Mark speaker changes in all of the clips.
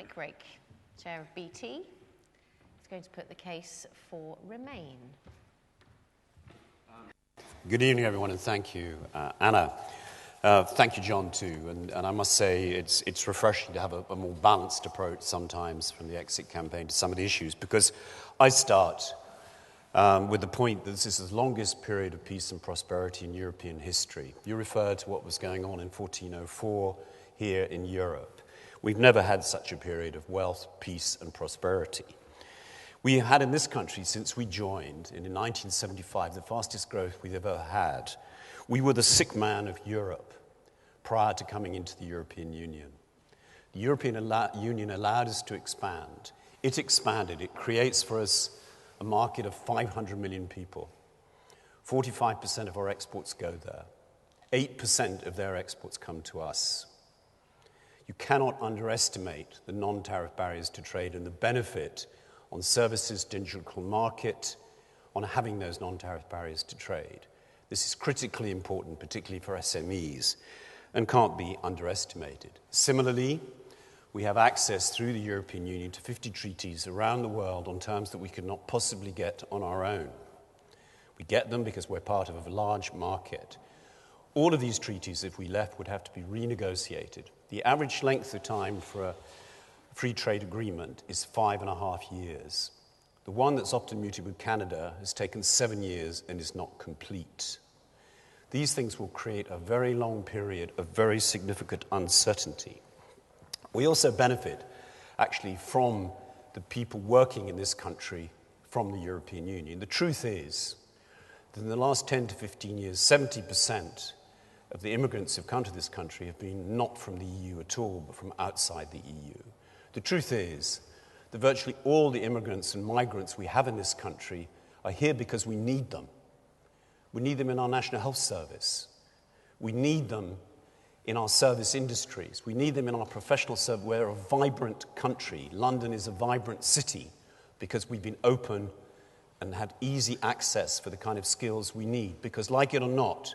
Speaker 1: Mike Rake, Chair of BT, is going to put the case for Remain.
Speaker 2: Good evening, everyone, and thank you, Anna. Thank you, John, too. And I must say it's refreshing to have a more balanced approach sometimes from the exit campaign to some of the issues, because I start with the point that this is the longest period of peace and prosperity in European history. You referred to what was going on in 1404 here in Europe. We've never had such a period of wealth, peace, and prosperity. We have had in this country, since we joined in 1975, the fastest growth we've ever had. We were the sick man of Europe prior to coming into the European Union. The European Union allowed us to expand. It expanded. It creates for us a market of 500 million people. 45% of our exports go there. 8% of their exports come to us. You cannot underestimate the non-tariff barriers to trade and the benefit on services, digital market, on having those non-tariff barriers to trade. This is critically important, particularly for SMEs, and can't be underestimated. Similarly, we have access through the European Union to 50 treaties around the world on terms that we could not possibly get on our own. We get them because we're part of a large market. All of these treaties, if we left, would have to be renegotiated. The average length of time for a free trade agreement is 5.5 years. The one that's often mooted with Canada has taken 7 years and is not complete. These things will create a very long period of very significant uncertainty. We also benefit, actually, from the people working in this country from the European Union. The truth is that in the last 10 to 15 years, 70% of the immigrants who've come to this country have been not from the EU at all, but from outside the EU. The truth is that virtually all the immigrants and migrants we have in this country are here because we need them. We need them in our National Health Service. We need them in our service industries. We need them in our professional service. We're a vibrant country. London is a vibrant city because we've been open and had easy access for the kind of skills we need. Because like it or not,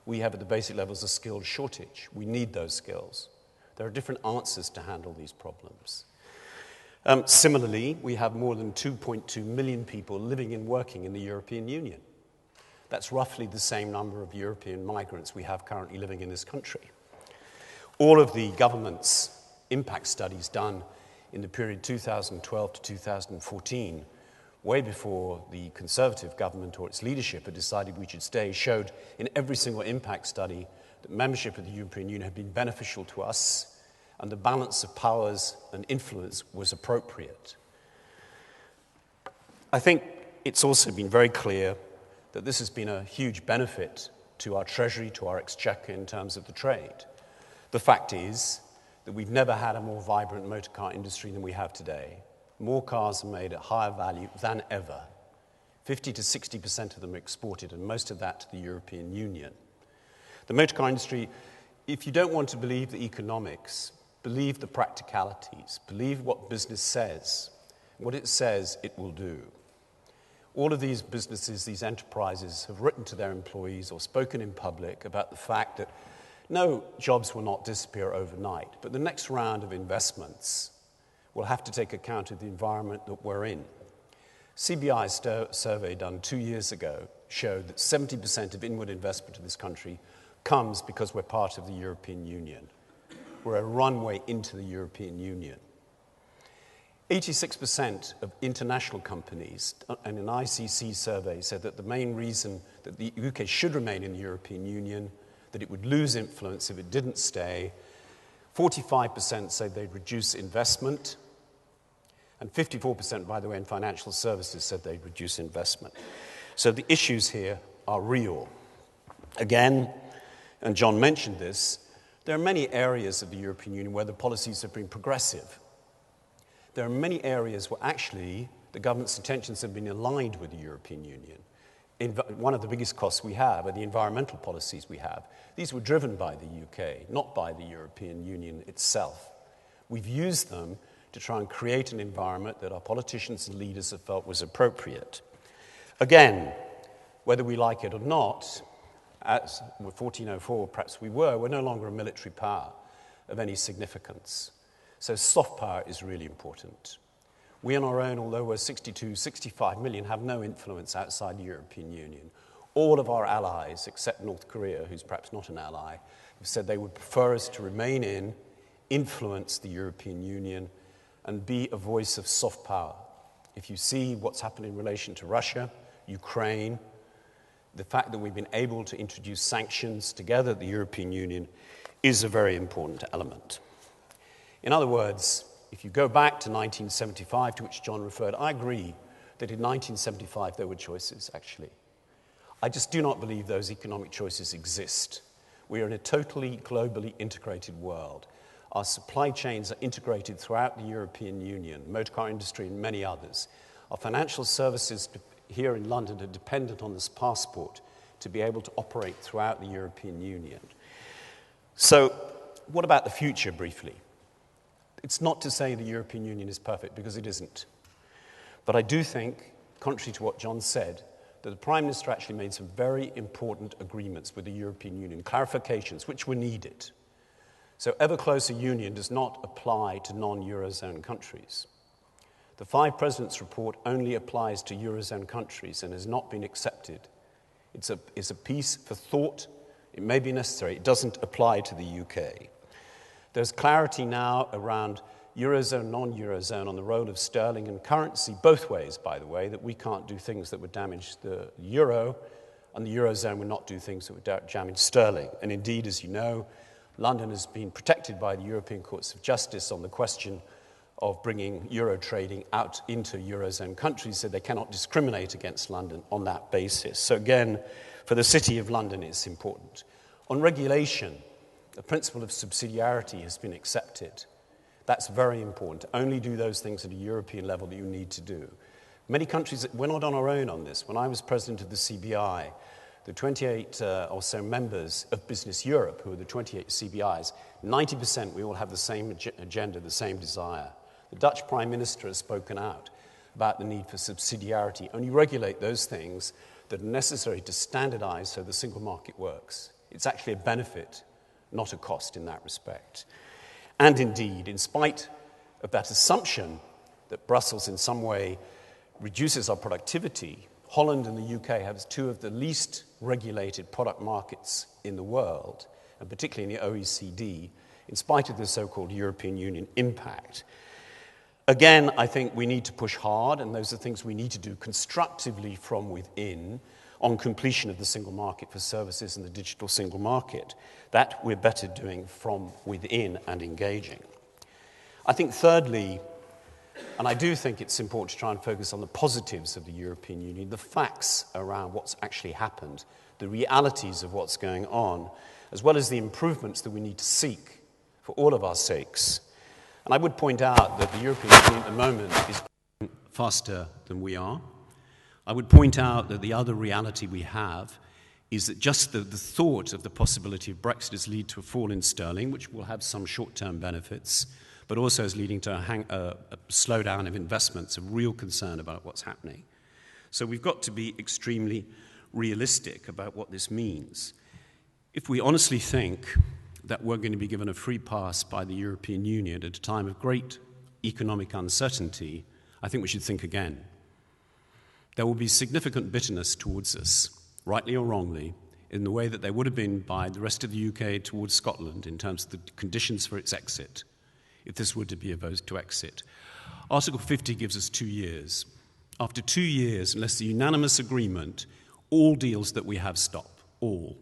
Speaker 2: we have at the basic levels a skills shortage. We need those skills. There are different answers to handle these problems. Similarly, we have more than 2.2 million people living and working in the European Union. That's roughly the same number of European migrants we have currently living in this country. All of the government's impact studies done in the period 2012 to 2014, way before the Conservative government or its leadership had decided we should stay, showed in every single impact study that membership of the European Union had been beneficial to us and the balance of powers and influence was appropriate. I think it's also been very clear that this has been a huge benefit to our Treasury, to our Exchequer in terms of the trade. The fact is that we've never had a more vibrant motor car industry than we have today. More cars are made at higher value than ever. 50 to 60% of them are exported, and most of that to the European Union. The motor car industry, if you don't want to believe the economics, believe the practicalities, believe what business says. What it says, it will do. All of these businesses, these enterprises, have written to their employees or spoken in public about the fact that no, jobs will not disappear overnight, but the next round of investments will have to take account of the environment that we're in. CBI's survey done 2 years ago showed that 70% of inward investment in this country comes because we're part of the European Union. We're a runway into the European Union. 86% of international companies, and an ICC survey said that the main reason that the UK should remain in the European Union, that it would lose influence if it didn't stay. 45% said they'd reduce investment, and 54%, by the way, in financial services said they'd reduce investment. So the issues here are real. Again, and John mentioned this, there are many areas of the European Union where the policies have been progressive. There are many areas where actually the government's intentions have been aligned with the European Union. One of the biggest costs we have are the environmental policies we have. These were driven by the UK, not by the European Union itself. We've used them to try and create an environment that our politicians and leaders have felt was appropriate. Again, whether we like it or not, as with 1404 perhaps we're no longer a military power of any significance. So soft power is really important. We on our own, although we're 62, 65 million, have no influence outside the European Union. All of our allies, except North Korea, who's perhaps not an ally, have said they would prefer us to remain in, influence the European Union, and be a voice of soft power. If you see what's happened in relation to Russia, Ukraine, the fact that we've been able to introduce sanctions together at the European Union is a very important element. In other words, if you go back to 1975, to which John referred, I agree that in 1975 there were choices, actually. I just do not believe those economic choices exist. We are in a totally globally integrated world. Our supply chains are integrated throughout the European Union, motor car industry and many others. Our financial services here in London are dependent on this passport to be able to operate throughout the European Union. So what about the future, briefly? It's not to say the European Union is perfect, because it isn't. But I do think, contrary to what John said, that the Prime Minister actually made some very important agreements with the European Union, clarifications which were needed. So ever closer union does not apply to non-Eurozone countries. The Five Presidents report only applies to Eurozone countries and has not been accepted. It's a piece for thought. It may be necessary. It doesn't apply to the UK. There's clarity now around Eurozone, non-Eurozone on the role of sterling and currency, both ways, by the way, that we can't do things that would damage the euro, and the Eurozone would not do things that would damage sterling. And indeed, as you know, London has been protected by the European Courts of Justice on the question of bringing euro trading out into Eurozone countries, so they cannot discriminate against London on that basis. So again, for the City of London, it's important. On regulation, the principle of subsidiarity has been accepted. That's very important. Only do those things at a European level that you need to do. Many countries, we're not on our own on this. When I was president of the CBI, the 28 or so members of Business Europe, who are the 28 CBIs, 90% we all have the same agenda, the same desire. The Dutch Prime Minister has spoken out about the need for subsidiarity. Only regulate those things that are necessary to standardize so the single market works. It's actually a benefit, not a cost in that respect. And indeed, in spite of that assumption that Brussels in some way reduces our productivity, Holland and the UK have two of the least regulated product markets in the world, and particularly in the OECD, in spite of the so-called European Union impact. Again, I think we need to push hard, and those are things we need to do constructively from within on completion of the single market for services and the digital single market. That we're better doing from within and engaging. I think thirdly, and I do think it's important to try and focus on the positives of the European Union, the facts around what's actually happened, the realities of what's going on, as well as the improvements that we need to seek for all of our sakes. And I would point out that the European Union at the moment is growing faster than we are. I would point out that the other reality we have is that just the thought of the possibility of Brexit is lead to a fall in sterling, which will have some short-term benefits, but also is leading to a slowdown of investments, a real concern about what's happening. So we've got to be extremely realistic about what this means. If we honestly think that we're going to be given a free pass by the European Union at a time of great economic uncertainty, I think we should think again. There will be significant bitterness towards us, rightly or wrongly, in the way that there would have been by the rest of the UK towards Scotland in terms of the conditions for its exit, if this were to be a vote to exit. Article 50 gives us 2 years. After 2 years, unless the unanimous agreement, all deals that we have stop, all.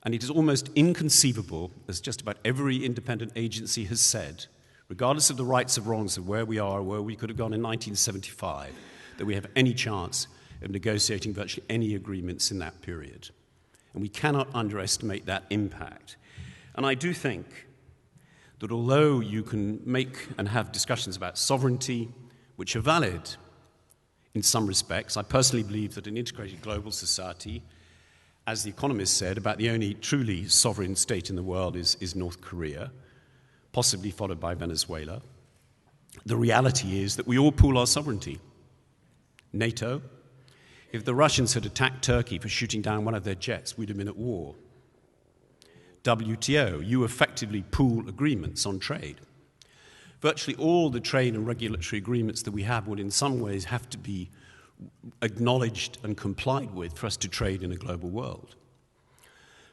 Speaker 2: And it is almost inconceivable, as just about every independent agency has said, regardless of the rights and wrongs of where we are, where we could have gone in 1975, that we have any chance of negotiating virtually any agreements in that period. And we cannot underestimate that impact. And I do think that although you can make and have discussions about sovereignty, which are valid in some respects, I personally believe that an integrated global society, as The Economist said, about the only truly sovereign state in the world is North Korea, possibly followed by Venezuela. The reality is that we all pool our sovereignty. NATO, if the Russians had attacked Turkey for shooting down one of their jets, we'd have been at war. WTO, you effectively pool agreements on trade. Virtually all the trade and regulatory agreements that we have would in some ways have to be acknowledged and complied with for us to trade in a global world.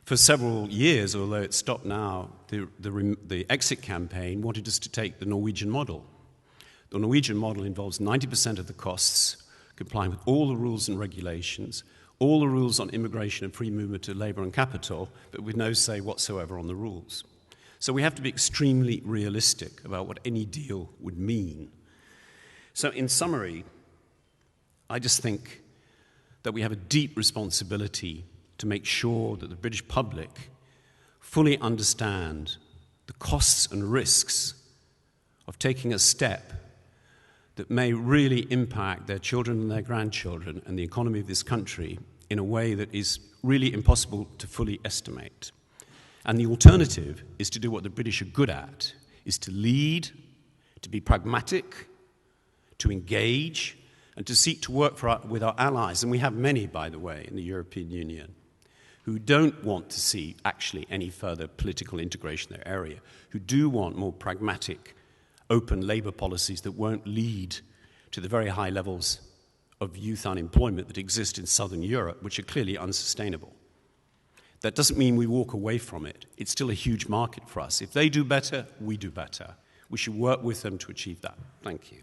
Speaker 2: For several years, although it's stopped now, the exit campaign wanted us to take the Norwegian model. The Norwegian model involves 90% of the costs, complying with all the rules and regulations, all the rules on immigration and free movement of labour and capital, but with no say whatsoever on the rules. So we have to be extremely realistic about what any deal would mean. So in summary, I just think that we have a deep responsibility to make sure that the British public fully understand the costs and risks of taking a step that may really impact their children and their grandchildren and the economy of this country in a way that is really impossible to fully estimate. And the alternative is to do what the British are good at, is to lead, to be pragmatic, to engage, and to seek to work with our allies, and we have many, by the way, in the European Union, who don't want to see actually any further political integration in their area, who do want more pragmatic, open labour policies that won't lead to the very high levels of youth unemployment that exist in southern Europe, which are clearly unsustainable. That doesn't mean we walk away from it. It's still a huge market for us. If they do better, we do better. We should work with them to achieve that. Thank you.